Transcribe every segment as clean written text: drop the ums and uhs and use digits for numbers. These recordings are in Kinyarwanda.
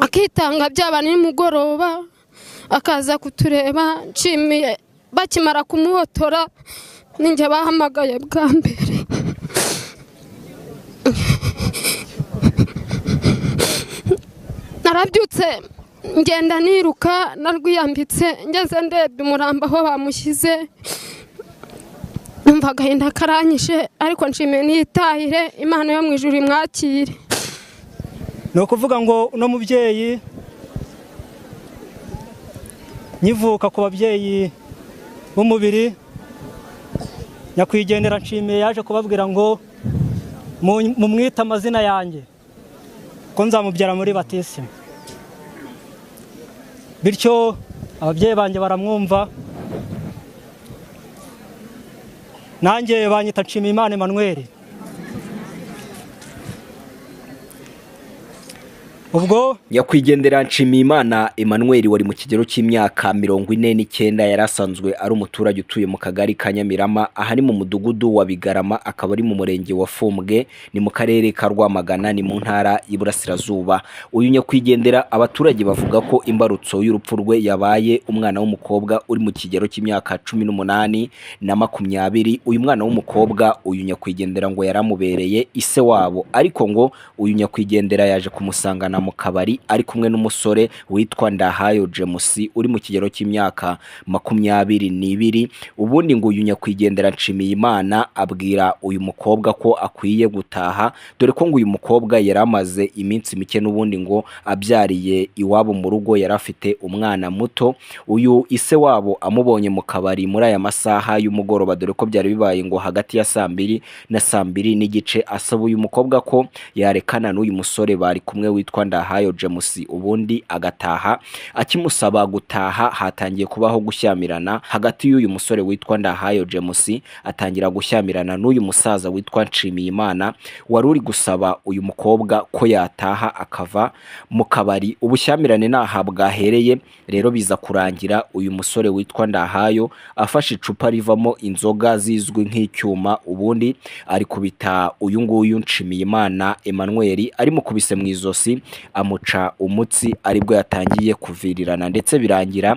akitanga byaba nimugoroba akaza kutureba nshimiye bakimara kumuhotora ninjye bahamagaye bwa mbere narabyutse ngenda niruka narwiyambitse ngeze ndebye umurambo aho bamushyize numvaga yenda karanyishe ariko nshimiye nitahire Imana yo mu ijuru imwakire. No kuvuga ngo uno mubyeyi nyivuka ku babyeyi b'umubiri nyakwigendera nshimiye yaje kubabwira ngo mumwita amazina yanjye ko nzamubyara muri batisimu, bityo ababyeyi banjye baramwumva, nanjye banyita Nshimiyimana Emmanuel. ubwo nyakwigendera Nshimiyimana Emmanuel wari mu kigero cy'imyaka 49 yarasanzwe ari umuturage utuye mu kagari ka Nyamirama ahari mu mudugudu wa Bigarama, akaba ari mu murenge wa Fumbwe, ni mu karere ka Rwamagana, ni mu ntara y'Iburasirazuba. Uyu nyakwigendera abaturage bavuga ko imbarutso y'urupfu rwe yabaye umwana w'umukobwa uri mu kigero cy'imyaka 18 na 20. Uyu mwana w'umukobwa uyu nyakwigendera ngo yaramubereye ise wabo, ariko ngo uyu nyakwigendera yaje kumusangana mu kabari ari kumwe n'umusore witwa Ndahayo James uri mu kigero cy'imyaka 22. Ubundi ngo uyu nyakwigendera Nshimiyimana abwira uyu mukobwa ko akwiye gutaha, dore ko ngo uyu mukobwa yaramaze iminsi mike n'ubundi ngo abyariye iwabo mu rugo, yarafite umwana muto. Uyu ise wabo amubonye mu kabari muri aya masaha y'umugoroba, dore ko byari bibaye ngo hagati ya 2 na 2:30, asaba uyu mukobwa ko yarekana n'uyu musore bari kumwe witwa Ndahayo James ubundi agataha. Akimusaba gutaha hatangiye kubaho gushyamirana hagati y'uyu musore witwa Ndahayo James, atangira gushyamirana n'uyu musaza witwa Nshimiyimana wari uri gusaba uyu mukobwa ko yataha akava mu kabari. Ubushyamirane naha bwahereye rero biza kurangira uyu musore witwa Ndahayo afashe icupa rivamo inzoga zizwi nk'icyuma, ubundi ari kubita uyu nguyu Nshimiyimana Emmanuel, ari mukubise mu izosi amuca umutsi, aribwo yatangiye kuvirirana ndetse birangira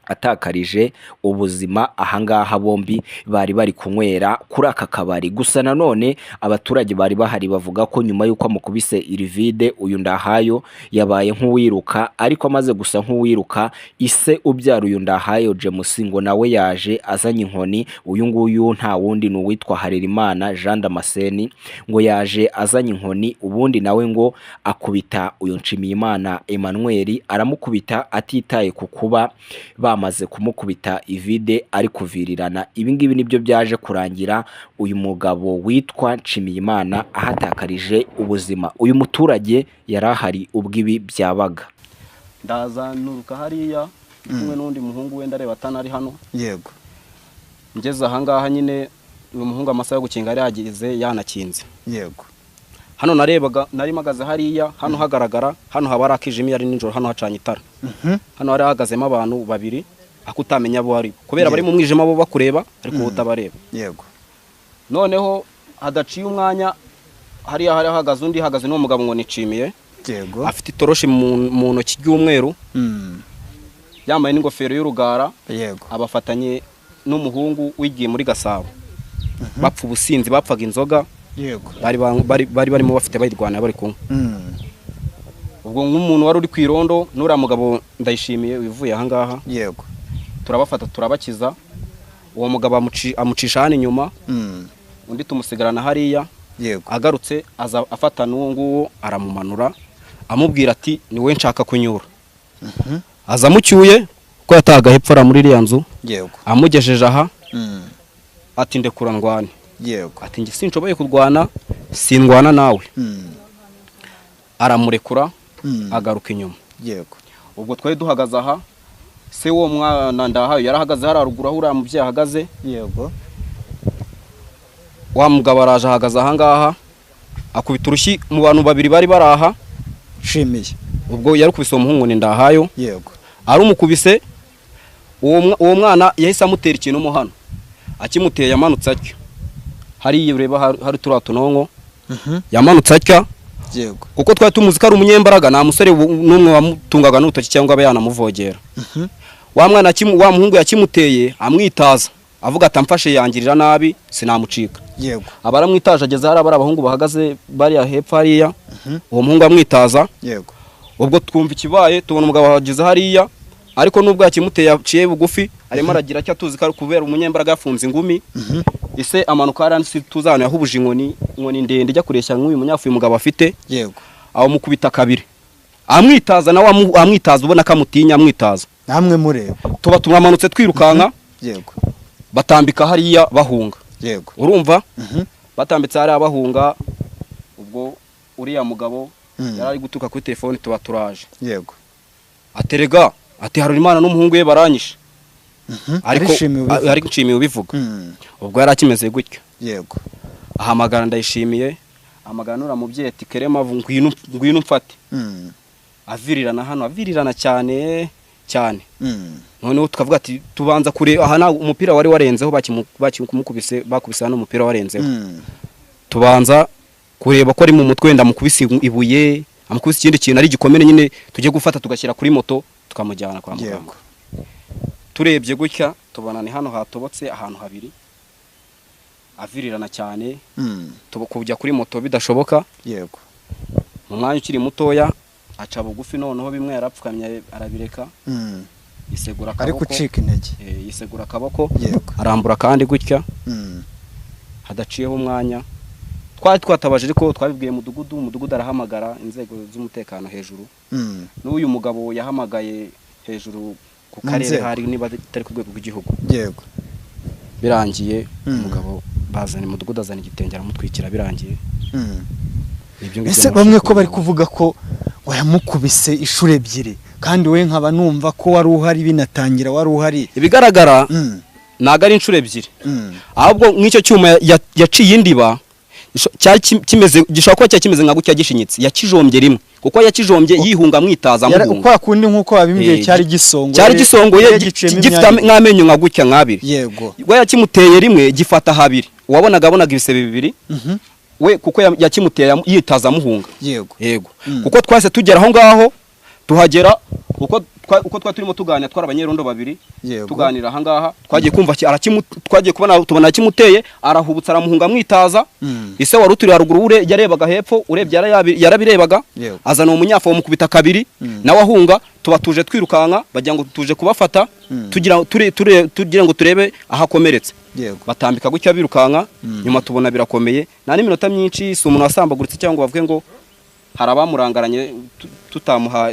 atakarije ubuzima. Ahangaha bombi bari kunywera kuri aka kabari. Gusa nanone abaturage bari bahari bavuga ko nyuma yuko amukubise irivide uyu Ndahayo yabaye nk'uwiruka, ariko amaze gusa nk'uwiruka ise ubyara uyu Ndahayo James ngo nawe yaje azanye inkoni. Uyu nguyu nta wundi n'uwitwa Harerimana Jean Damascene, ngo yaje azanye inkoni, ubundi nawe ngo akubita uyu Nshimiyimana Emmanuel, aramukubita atitaye ku kuba bamaze kumukubita ivide ari kuvirirana. Ibi ngibi nibyo byaje kurangira uyu mugabo witwa Nshimiyimana ahatakarije ubuzima. Uyu muturage yarahari ubwibi byabaga. Ndaza nuruka hariya kumwe n'undi muhungu wenda areba atanari hano. Yego. Ngeze ahangaha nyine uyu muhungu amasaha yo gukinga ari yagize yanakinze. Yego. Hano narebaga nari magaze hariya, hano hagaragara, hano haba rakijimi yari ninjoro, hano hacanye itara. Hano hari hagazemo abantu babiri akutamenya abo ari, kubera bari mu mwijima bo bakureba ariko utabareba. Yego. Noneho hadaciye umwanya hariya hari hagaze undi, hagaze no mugabo ngo Nishimiye. Yego. Afite itoroshi mu ntoki ry'umweru. Yambaye n'ingofero y'urugara. Yego. Abafatanye n'umuhungu wigiye muri Gasabo. Bapfa ubusinzi, bapfaga inzoga. Yego. Bari barimo bafite bayirwana bari kumwe. Ubwo nk'umuntu wari uri kwirondo nura mugabo Ndayishimiye wivuye ahangaha. Yego. Turabafata turabakiza. Uwo mugabo amucisha hano inyuma. Undi tumusigarana hariya. Yego. Agarutse aza afata n'uwo nguwo aramumanura amubwira ati ni we nshaka kunyura. Aza mucyuye ko yataga hepfora muri iriya nzu. Yego. Amugejeje aha. Ati ndekura ndwane. Yego. Ati ngi sinshoboye kurwana, sindwana nawe. Aramurekura agaruka inyuma. Yego. Ubwo twari duhagaze aha, se wo mwana Ndahayo yarahagaze hararugura aho uramuvye ahagaze. Yego. Wa mugabo araje ahagaze ahangaha akubita urushyi mu bantu babiri bari baraha. Nshimiye. Ubwo yarukubise umuhungu ni Ndahayo. Yego. Arumukubise uwo mwana yahise amutera ikintu mo hano. Akimuteye yamanutse atyo. Hari ureba hari turatunongo. Yamanutse atyo yego kuko twari tumuzi ko ari umunyembaraga, nta musore n'umwe wamutungaga n'urutoki cyangwa abe yanamuvogera. Wa mwana wa muhungu yakimuteye amwitaza avuga ati amfashe yangirira nabi sinamucika. yego Abaramwitaje ageze hari abahungu bahagaze bari hepfo hariya, uwo muhungu amwitaza. yego Ubwo twumva ikibaye, tubona umugabo ahageze hariya, ariko nubwo yakimuteye yaciye bugufi, arimo aragira cyo tuzi ko kubera umunyembaraga yafunze ingumi. Ise amanuka haransi tuzana yahubuje inkoni ndende ijya kureshya nk'uyu munyafu uyu mugabo afite. yego Aho mukubita kabiri amwitaza, nawe amwitaza ubona kamutinya amwitaza. namwe mureba Tuba tumwamanutse twirukanka. yego Batambika hariya bahunga. yego Urumva? Batambitse hariya bahunga. Ubwo uriya mugabo yari ari gutuka kuri telefone, tuba turaje. yego Aterega ati hari Imana n'umuhungu we baranyishe. Ariko nshimiye ubivuga. Ubwo yari akimeze gutyo. yego Ahamagara Ndayishimiye, amaganura mubyeyi ati Kerema ngwino mfate. Avirirana hano, avirirana cyane cyane. Noneho tukavuga ati tubanza kure aha na umupira wari warenzeho bakimukubise hano umupira warenzeho. Tubanza kureba ko ari mu mutwe ndamukubise ibuye, amukubise ikindi kintu ari gikomene nyine tujye gufata tugashyira kuri moto tukamujyana kwa muganga. Turebye gutya tubona ni hano hatobotse ahantu habiri. Avirirana cyane. Kujya kuri moto bidashoboka. yego Mu mwanya ukiri mutoya aca bugufi, noneho bimwe yarapfukamye arabireka. Yisegura akaboko. ariko ucika intege. Yisegura akaboko. yego Arambura kandi gutya. Hadaciyeho umwanya. Twari twatabaje ariko twabibwiye umudugudu arahamagara inzego z'umutekano hejuru. N'uyu mugabo yahamagaye hejuru ku karere hari niba atari ku rwego rw'igihugu. yego Birangiye umugabo bazana umudugudu azana igitenge aramutwikira birangiye. Ese bamwe ko bari kuvuga ko wayamukubise ishuri ebyiri kandi we nkaba numva ko wari uhari binatangira wari uhari. Ibigaragara naga ari inshuro ebyiri. Ahubwo nk'icyo cyuma yaciye indiba cyari kimeze gishobora kuba cyari kimeze nka gutya gishinyitse, yakijombye rimwe kuko yakijombye yihunga mwitaza muhunga. Uko akundi nkuko babimbwiye cyari gisongoye gifite nk'amenyo nka gutya nk'abiri. yego we yakimuteye rimwe gifata habiri, wabonaga ibisebe bibiri. We kuko yakimuteye yitaza muhunga. yego kuko twase tugera aho ngaho tuhagera uko twa turimo tuganira twara abanyerondo babiri tuganira aha ngaha twagiye kumva twagiye kubona tubona kimuteye arahubutsa aramuhunga mwitaza. Ise wari uturi haruguru yarebaga hepfo, urebye yarabirebaga. Azana umunyafu mukubita kabiri nawe ahunga. Tuba tuje twirukanka bagira ngo tuje kubafata tugira ngo turebe ahakomeretse. Batambika gutya birukanka. Nyuma tubona birakomeye, nta n'iminota myinshi si umuntu wasambaguritse cyangwa bavuge ngo hari abamurangaranye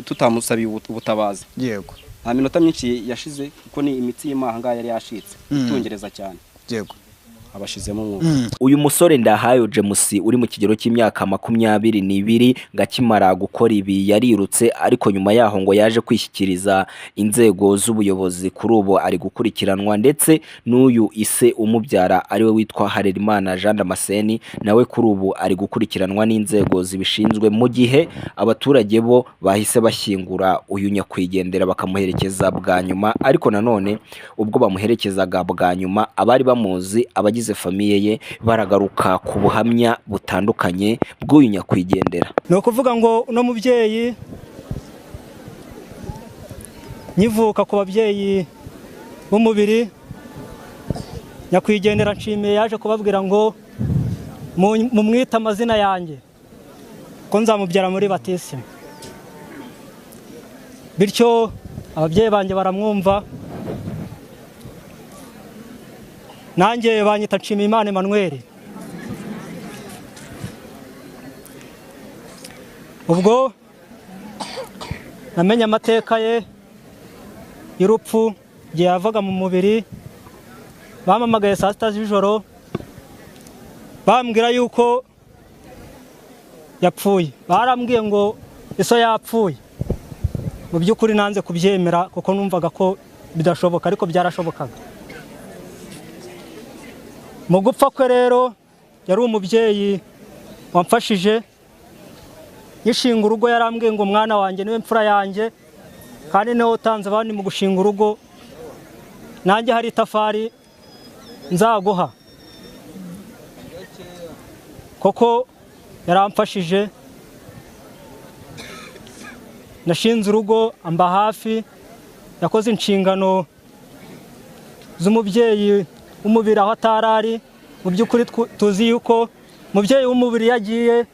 tutamusabiye ubutabazi. yego nta minota myinshi yashize kuko ni imitsi y'imahanga yari yashitse itungereza cyane. yego abashizemo umwuka. Uyu musore Ndahayo James uri mu kigero cy'imyaka 22 ngakimara gukora ibi yarirutse, ariko nyuma yaho ngo yaje kwishyikiriza inzego z'ubuyobozi. Kuri ubu ari gukurikiranwa, ndetse n'uyu ise umubyara ariwe witwa Harerimana Jean Damascene nawe kuri ubu ari gukurikiranwa n'inzego zibishinzwe, mu gihe abaturage bo bahise bashyingura uyu nyakwigendera bakamuherekeza bwa nyuma. Ariko nanone ubwo bamuherekezaga bwa nyuma abari bamuzi abagize famiye ye baragaruka ku buhamya butandukanye bw'uyu nyakwigendera. No kuvuga ngo uno mubyeyi nyivuka ku babyeyi b'umubiri, nyakwigendera nshimiye yaje kubabwira ngo mumwita amazina yanjye ko nzamubyara muri batisimu. Bityo ababyeyi banjye baramwumva, nanjye banyita Nshimiyimana Emmanuel. Ubwo namenye amateka ye y'urupfu igihe yavaga mu mubiri, bamamagaye saa sita z'ijoro bambwira yuko yapfuye. Barambwiye ngo iso yapfuye. Mu by'ukuri nanze kubyemera kuko numvaga ko bidashoboka, ariko byarashobokaga. Mu gupfa kwe rero yari umubyeyi wamfashije. Yishinga urugo yarambwiye ngo mwana wanjye niwe mfura yanjye, kandi niwe utanze abandi mu gushinga urugo, nanjye hari itafari nzaguha. Koko yaramfashije nashinze urugo amba hafi, yakoze inshingano z'umubyeyi w'umubiri aho atarari. Mu by'ukuri tuzi yuko umubyeyi w'umubiri yagiye,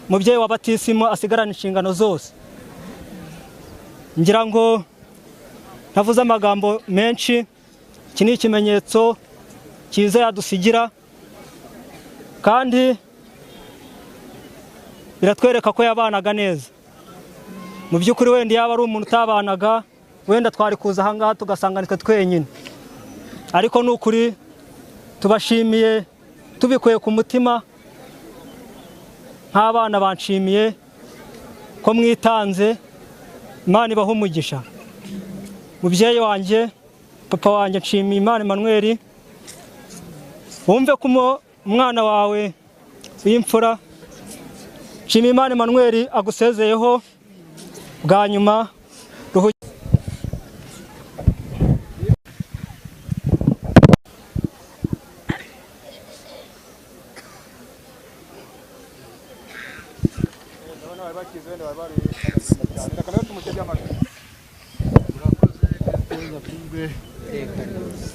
umubyeyi wa batisimo asigarana inshingano zose. Ngira ngo navuze amagambo menshi, iki ni ikimenyetso cyiza yadusigira, kandi biratwereka ko yabanaga neza. Mu by'ukuri wenda yaba ari umuntu utabanaga, wenda twari kuza aha ngaha tugasanga nitwe twenyine, ariko ni ukuri tubashimiye tubikuye ku mutima. Nk'abana banshimiye ko mwitanze, Imana ibahe umugisha. Mubyeyi wanjye, papa wanjye, nshimiye Imana Emmanuel, wumve ko umwana wawe w'imfura, nshimiye Imana Emmanuel agusezeyeho bwa nyuma.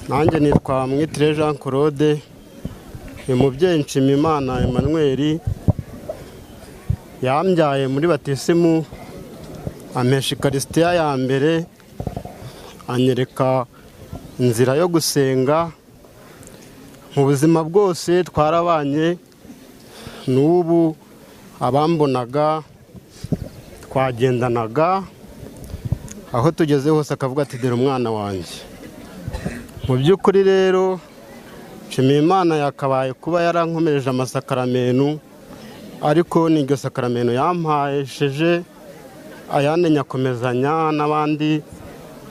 Nanjye nitwa Mwitire Jean Claude, uyu mubyeyi Nshimiyimana Emmanuel yambyaye muri batisimu, ampesha Eucharistia ya mbere, anyereka inzira yo gusenga. Mu buzima bwose twarabanye, n'ubu abambonaga twagendanaga, aho tugeze hose akavuga ati dore umwana wanjye. Mu by'ukuri rero Nshimiyimana yakabaye kuba yarankomereje amasakaramentu, ariko n'iryo sakaramento yampahesheje ayandi nyakomezanya n'abandi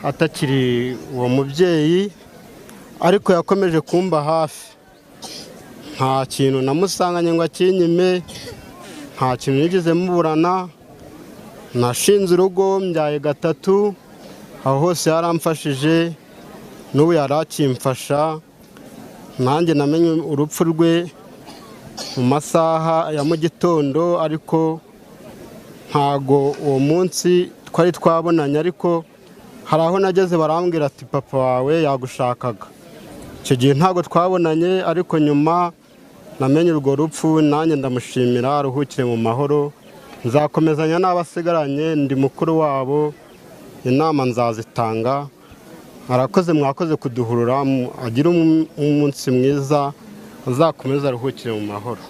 atakiri uwo mubyeyi, ariko yakomeje kumba hafi. Nta kintu namusanganye ngo akinyime, nta kintu nigeze muburana. Nashinze urugo mbyaye gatatu, aho hose yaramfashije, n'ubu yarakimfasha. Nanjye namenye urupfu rwe mu masaha ya mu gitondo, ariko ntago uwo munsi twari twabonanye, ariko hari aho nageze barambwira ati papa wawe yagushakaga. Icyo gihe ntago twabonanye, ariko nyuma namenye urwo rupfu. Nanjye ndamushimira, aruhukire mu mahoro. Nzakomezanya n'abasigaranye, ndi mukuru wabo, inama nzazitanga. Arakoze, mwakoze kuduhurura, agira umunsi mwiza, azakomeza aruhukire mu mahoro.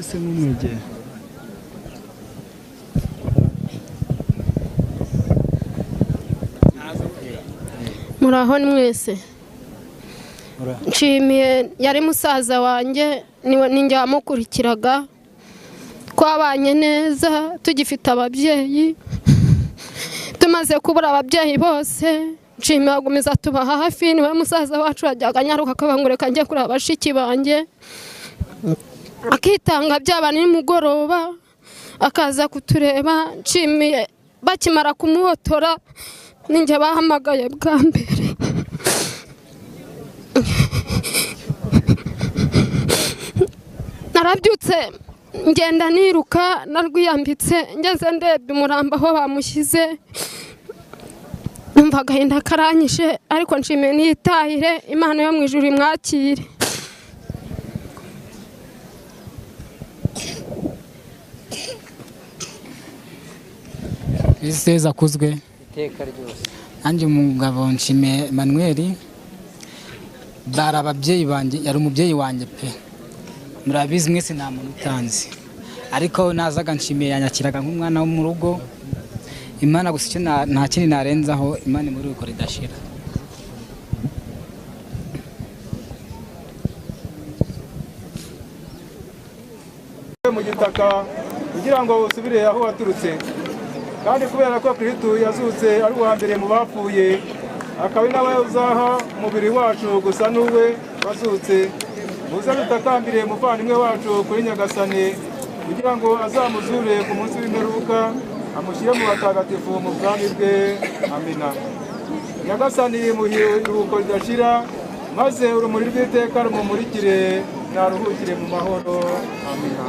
Ese mumwegera muraho mwese. Nshimiye, yari musaza wanjye, ninjye wamukurikiraga, twabanye neza tugifite ababyeyi, tumaze kubura ababyeyi bose. Nshimiye agumiza tuba hafi, niwe musaza wacu yajyaga anyaruka akabangureka njye kuri abashiki banjye, akitanga byaba nimugoroba akaza kutureba. Nshimiye bakimara kumuhotora ninjye bahamagaye bwa mbere. Narabyutse ngenda niruka, narwiyambitse, ngeze ndebye umurambo aho bamushyize, numva agahinda karanyishe, ariko nshimiye niyitahire, Imana yo mu ijuru imwakire. Iseza akuzwe iteka ryose. Nanjye umugabo Nshimiye Emmanuel, bari ababyeyi banjye, yari umubyeyi wanjye pe. Murabizi mwese nta muntu utanzi, ariko nazaga Nshimiye yanyakiraga nk'umwana wo mu rugo. Imana gusa icyo nta kindi narenzaho, Imana muri uko ridashira. Mu gitaka kugira ngo usubire aho waturutse, kandi kubera ko Kristo yazutse ari uwa mbere mu bapfuye, akaba nawe uzaha umubiri wacu gusa n'uwe wazutse, muze dutakambire umuvandimwe wacu kuri Nyagasani kugira ngo azamuzure ku munsi w'imperuka, amushyire mu batagatifu mu bwami bwe. Amina. Nyagasani muhe iruhuko ridashira, maze urumuri rw'iteka rumumurikire, naruhukire mu mahoro. Amina.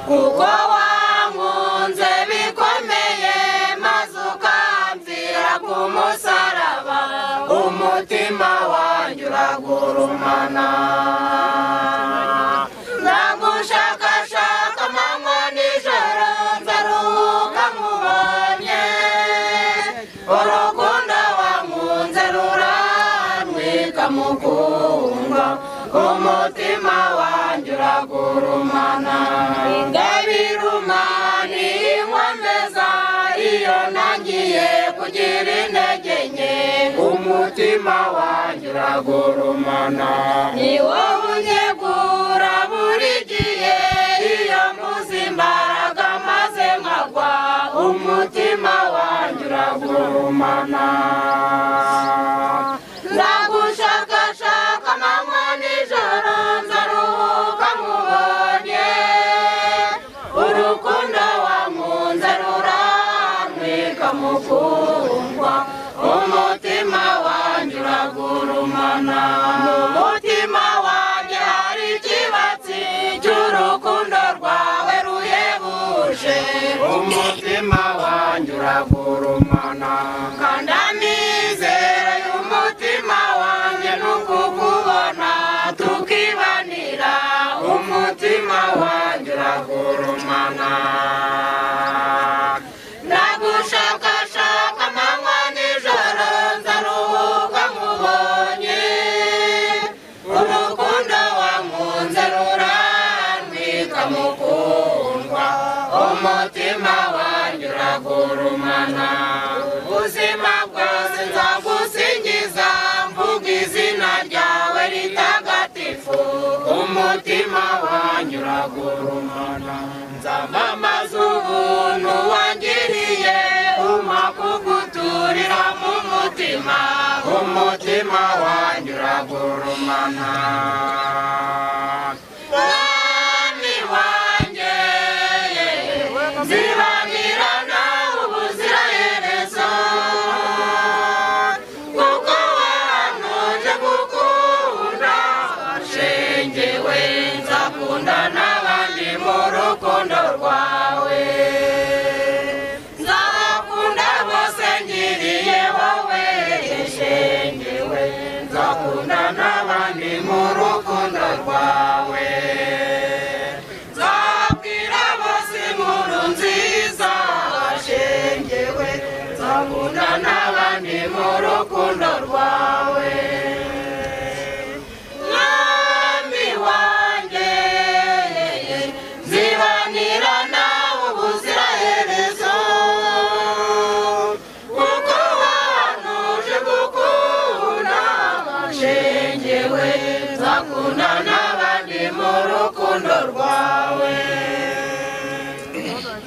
Kuko wankunze bikomeye maze ukamvira ku musaraba, umutima wanjye uragurumana. Ndagushakashaka amanywa n'ijoro, nzaruhuka nkubonye. Urukundo wankunze rurantwika mukundwa, umutima wanjye uragurumana. Ingabirumani inkomeza iyo nangiye kugira intege nke, umutima wanjye uragurumana. Ni wowe unyegura buri gihe iyo mbuze imbaraga maze nkagwa, umutima wanjye uragurumana. Ndagushakashaka amanywa n'ijoro, nzaruhuka nkubonye. Urukundo wankunze rurantwika mukundwa, gurumana mu mutima wanjye hari ikibatsi cy'urukundo rwawe ruhebuje umutima wanjye uragurumana kandi amizero y'umutima wanjye n'ukukubona tukibanira umutima wanjye uragurumana nagushakashaka amanywa nijoro nzaruhuka nkubonye urukundo wankunze rurantwika mukundwa umutima wanjye uragurumana ubuzima bwose nzagusingiza mvuga izina ryawe ritagatifu umutima wanjye uragurumana nzamamaza ubuntu wangiriye umpa kuguturira mu mutima umutima wanjye uragurumana mwami wanjye nzibanira nawe ubuziraherezo kuko wantoje gukunda shengewe nzakunda n'abandi mu rukundo rwawe nzakunda bose ngiriye wowe shengewe nzakunda n'abandi mu rukundo rwawe nzabwira bose inkuru nziza shengewe nzakunda n'abandi mu rukundo rwawe mwami wanjye nzibanira nawe ubuziraherezo kuko wantoje gukunda shengewe nzakunda n'abandi mu rukundo rwawe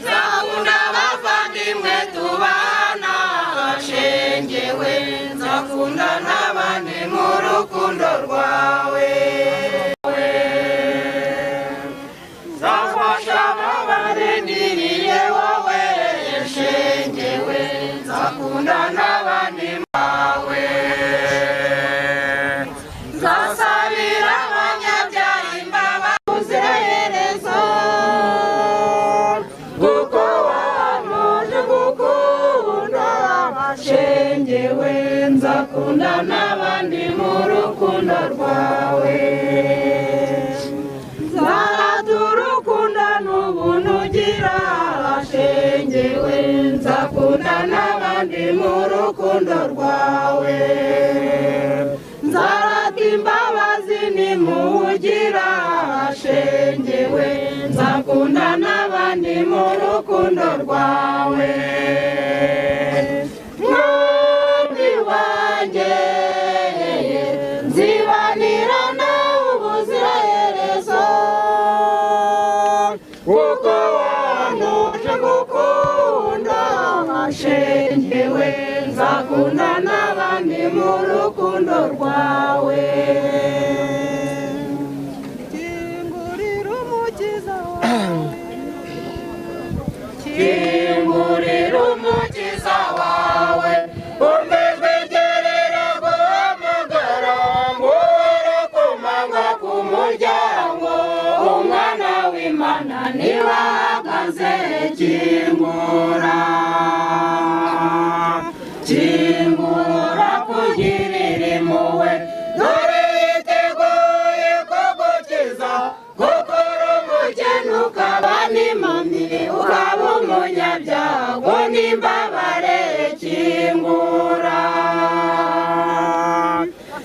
nzakunda abavandimwe tubana shengewe nzakunda n'abandi mu rukundo rwawe nzafasha ababarindiriye wowe shengewe nzakunda n'abandi bawe nzasabira abanyabyaha imbabazi ubuziraherezo kuko wantoje gukunda shengewe nzakunda n'abandi mu rukundo rwawe nzaturukunda n'ubuntu ugira shengewe nzakunda n'abandi mu rukundo rwawe nzarata imbabazi nimugira shengewe nzakunda n'abandi mu rukundo rwawe mwami wanjye nzibanira nawe ubuziraherezo kuko wantoje gukunda shengewe nzakunda n'abandi mu rukundo rwawe kingurira umukiza kingurira umukiza wawe umejwe gerera guhamagara ngo urakomanga ku muryango umwana w'Imana niwe ahagaze kingura kingura kugirira impuhwe dore yiteguye kugukiza gukora umukene ukaba n'impumyi ukaba umunyabyago n'imbabare kingura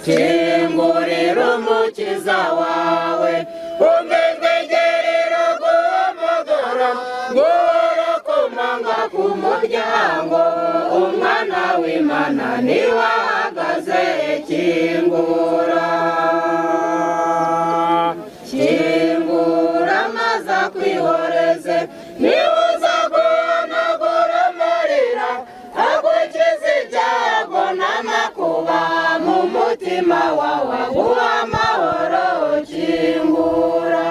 kingurira umukiza wawe umejwe gerera guhamagara ngo urakomanga ku muryango umwana w'Imana niwe ahagaze kingura kingura maze akwihoreze niwe uza guhanagura amarira agukiza ibyago n'amakuba mu mutima wawe aguha amahoro kingura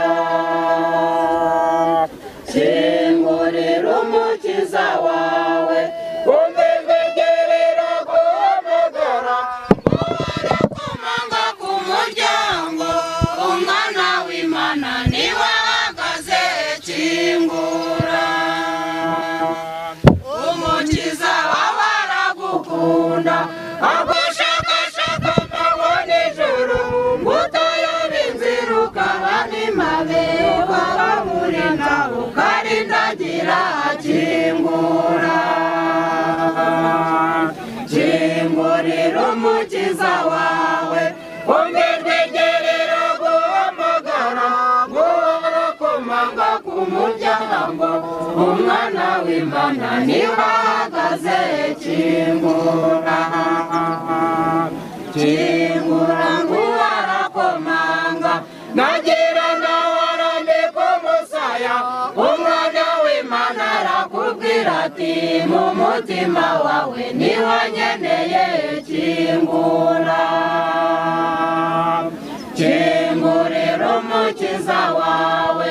kingurira umukiza wawe umejwe gerera guhamagara ngo urakomanga agushakashaka amanywa n'ijoro ngo utayoba inzira ukaba n'impabe wababurinda ukarindagira kingura kingurira umukiza wawe umejwe gerera guhamagara ngo barakomanga ku muryango umwana w'Imana niwe ahagaze kingura kingura ngo barakomanga nagira nawe arambika umusaya umwana w'Imana arakubwira ati mu mutima wawe niwanyeneye kingura kingurira umukiza wawe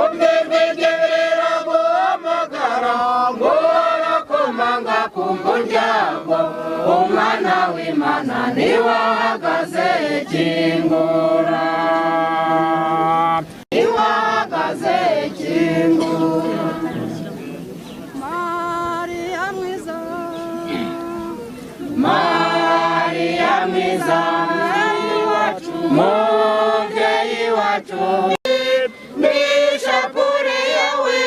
umejwe gerera guhamagara ngo barakomanga ku muryango umwana w'Imana niwe ahagaze kingura niwe ahagaze kingura Mariya mwiza Mariya mwiza mubyeyi wacu n'ishapure yawe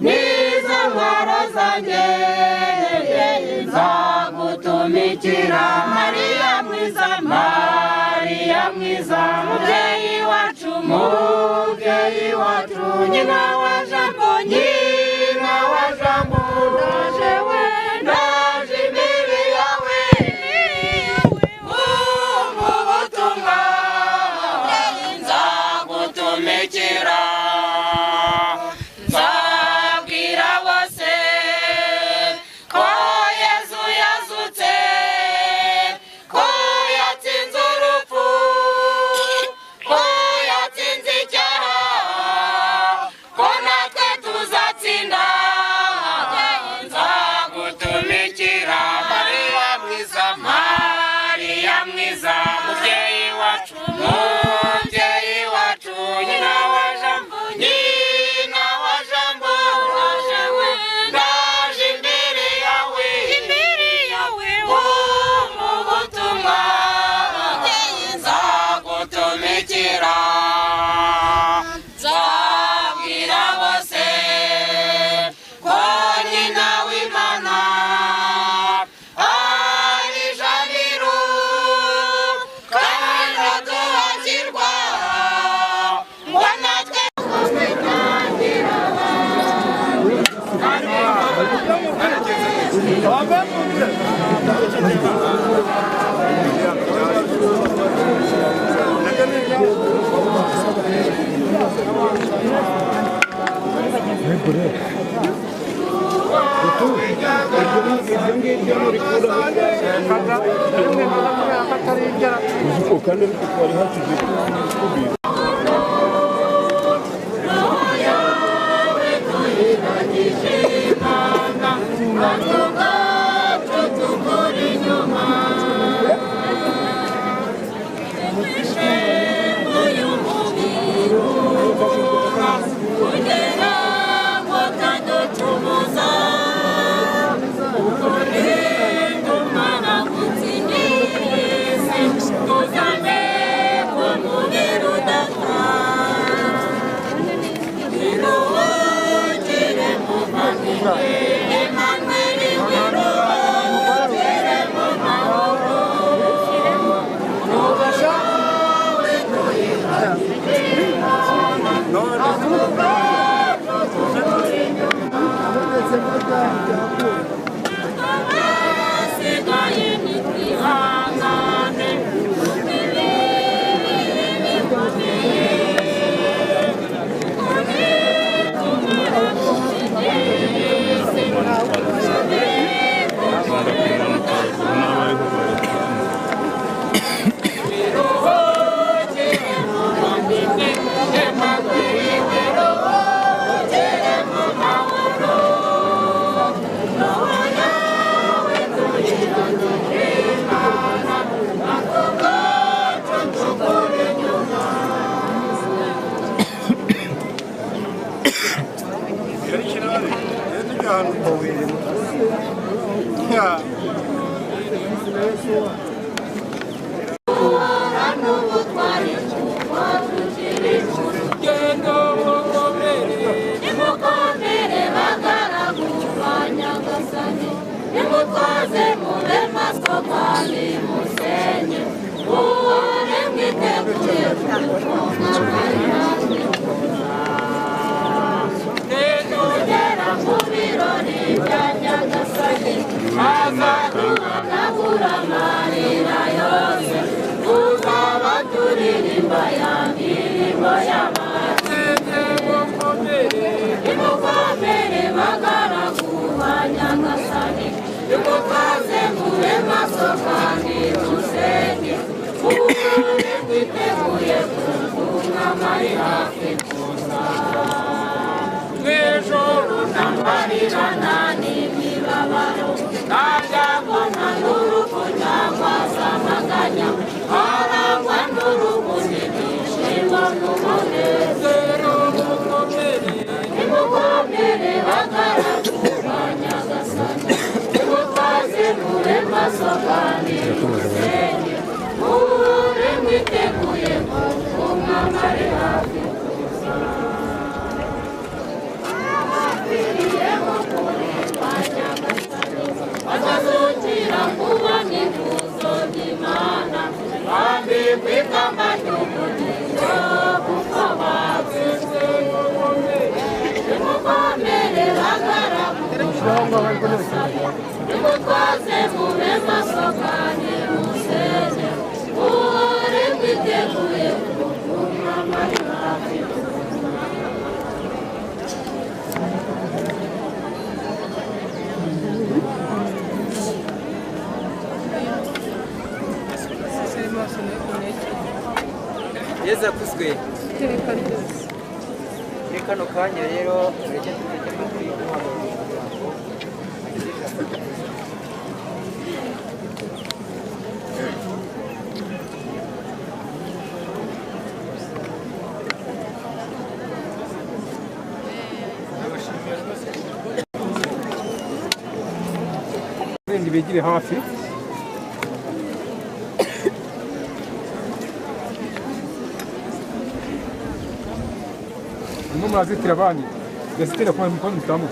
n'izo ntwaro zanjye nzagutumikira Mariya mwiza Mariya mwiza mubyeyi wacu nyina wa jambo nyina wa jambo ndaje we ndaje imbere yawe mu butumwa nzagutumikira nzabwira bose ko Yesu yazutse ko yatsinze urupfu ko yatsinze icyaha ko natwe tuzatsinda nzagutumikira Mariya mwiza Mariya mwiza mubyeyi wacu nyina wa jambo ndaje we ndaje imbere yawe mu butumwa nzagutumikira nzabwira bose ko nyina w'Imana ari jabiro kandi atuhakirwa ngo natwe Uzame kumubiri Yeza kuswe muri kano kanya rero mureke dufite amakuru bigire hafi murazitira abandi gasitira kwa mikono mutamu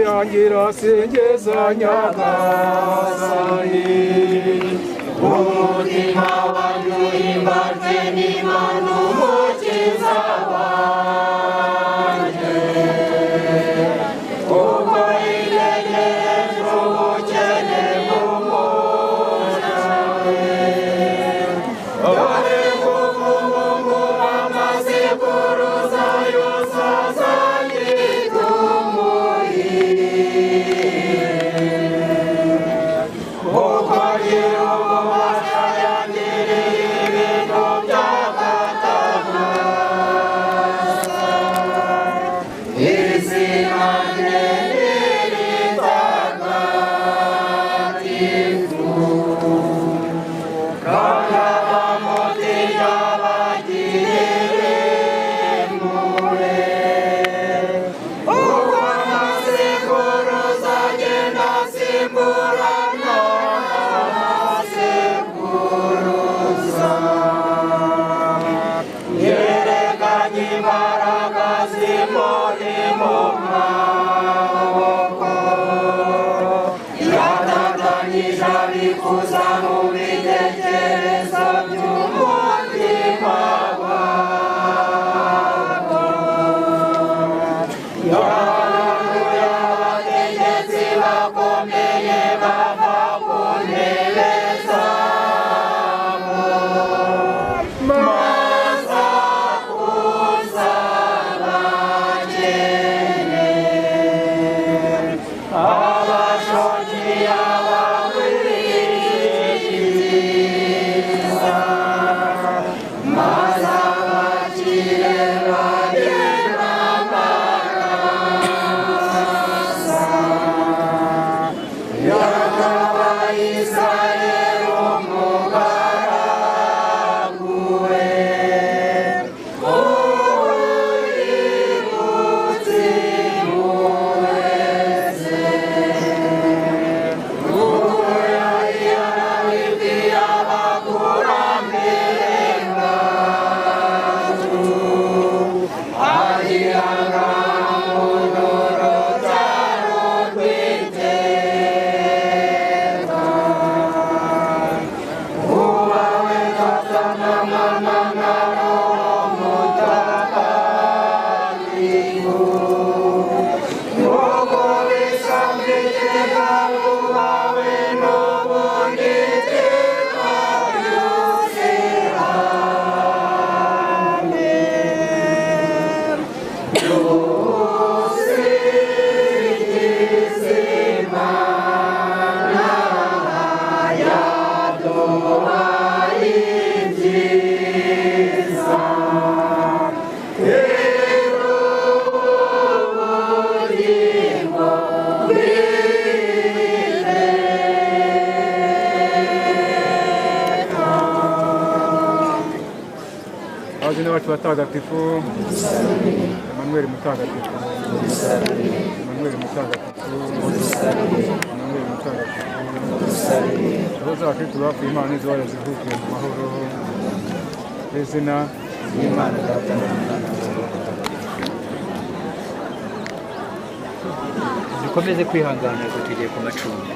yangira sengeza nyagasani umutima wanjye uhimbajwe n'Imana umukiza wanjye kuko yiyegereje ubukene bw'umuja we dore ngubu amaze kuruza yose azanyita bakomeye wacu batagatifu Emmanuel mutagatifu Emmanuel mutagatifu Emmanuel mutagatifu roho z'abakristo bapfuye Imana izabara ziruhuke mu mahoro izina ry'Imana Data dukomeze kwihangana tugiye ku macumbi